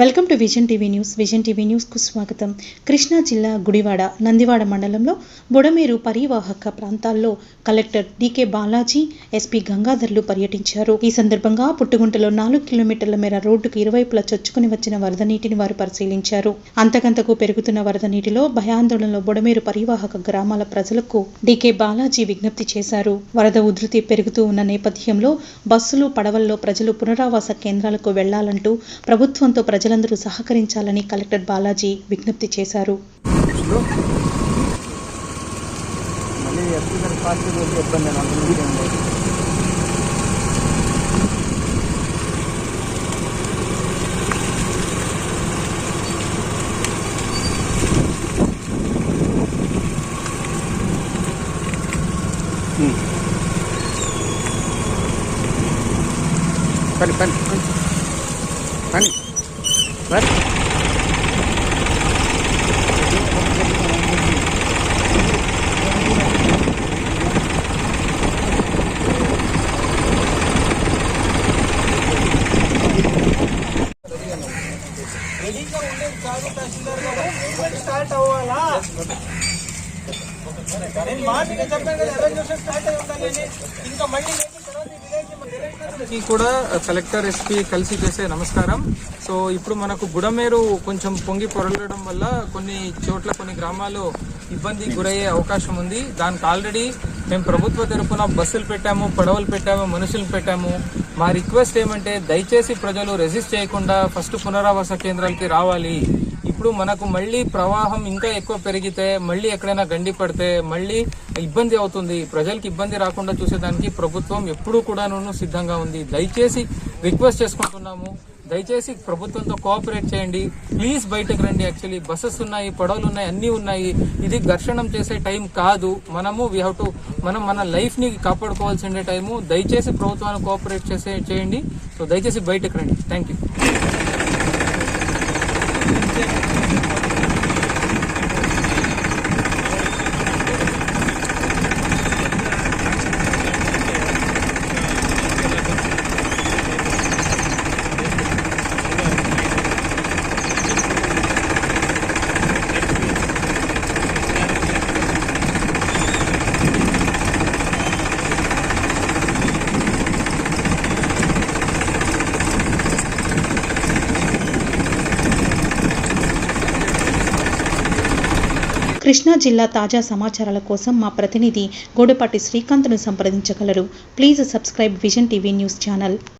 Welcome to vision TV news. Vision TV news కు స్వాగతం. కృష్ణా జిల్లా గుడివాడ, నందివాడ మండలంలో బుడమేరు పరివాహక ప్రాంతాల్లో కలెక్టర్ డీకే బాలాజీ, ఎస్పీ గంగాధర్లు పర్యటించారు. ఈ సందర్భంగా పుట్టుగుంటలో 4 కిలోమీటర్ల మేర రోడ్డుకు ఇరువైపులా చొచ్చుకుని వచ్చిన వరద నీటిని వారు పరిశీలించారు. అంతకంతకు పెరుగుతున్న వరద నీటిలో భయాందోళనలో బుడమేరు పరివాహక గ్రామాల ప్రజలకు డీకే బాలాజీ విజ్ఞప్తి చేశారు. వరద ఉధృతి పెరుగుతూ ఉన్న నేపథ్యంలో బస్సులు, పడవల్లో ప్రజలు పునరావాస కేంద్రాలకు వెళ్లాలంటూ ప్రభుత్వంతో ప్రజలందరూ సహకరించాలని కలెక్టర్ బాలాజీ విజ్ఞప్తి చేశారు. Pani. What? రెడీగా ఉండే చాలు తహసీల్దార్ స్టార్ట్ అవ్వాలా? నేను మార్నింగ్ చెప్పాను కదా, ఎర్రజోషన్ స్టార్ట్ అయి ఉండాలని. ఇంకా మళ్ళీ కూడా కలెక్టర్, ఎస్పీ కలిసి చేసే నమస్కారం. సో ఇప్పుడు మనకు బుడమేరు కొంచెం పొంగి పొరలడం వల్ల కొన్ని చోట్ల కొన్ని గ్రామాలు ఇబ్బంది గురయ్యే అవకాశం ఉంది. దానికి ఆల్రెడీ మేము ప్రభుత్వ తరఫున బస్సులు పెట్టాము, పడవలు పెట్టాము, మనుషులు పెట్టాము. మా రిక్వెస్ట్ ఏమంటే దయచేసి ప్రజలు రెసిస్ట్ చేయకుండా ఫస్ట్ పునరావాస కేంద్రాలకి రావాలి. ఇప్పుడు మనకు మళ్ళీ ప్రవాహం ఇంకా ఎక్కువ పెరిగితే, మళ్ళీ ఎక్కడైనా గండి పడితే మళ్ళీ ఇబ్బంది అవుతుంది. ప్రజలకు ఇబ్బంది రాకుండా చూసేదానికి ప్రభుత్వం ఎప్పుడూ కూడా సిద్ధంగా ఉంది. దయచేసి రిక్వెస్ట్ చేసుకుంటున్నాము, దయచేసి ప్రభుత్వంతో కోఆపరేట్ చేయండి. ప్లీజ్ బయటకు రండి. యాక్చువల్లీ బస్సెస్ ఉన్నాయి, పడవలు ఉన్నాయి, అన్నీ ఉన్నాయి. ఇది ఘర్షణం చేసే టైం కాదు. మనం మన లైఫ్ ని కాపాడుకోవాల్సిన టైము. దయచేసి ప్రభుత్వాన్ని కోఆపరేట్ చేయండి. సో దయచేసి బయటకు రండి. Thank you. కృష్ణా జిల్లా తాజా సమాచారాల కోసం మా ప్రతినిధి గోడపాటి శ్రీకాంత్ను సంప్రదించగలరు. Please subscribe Vision TV news channel.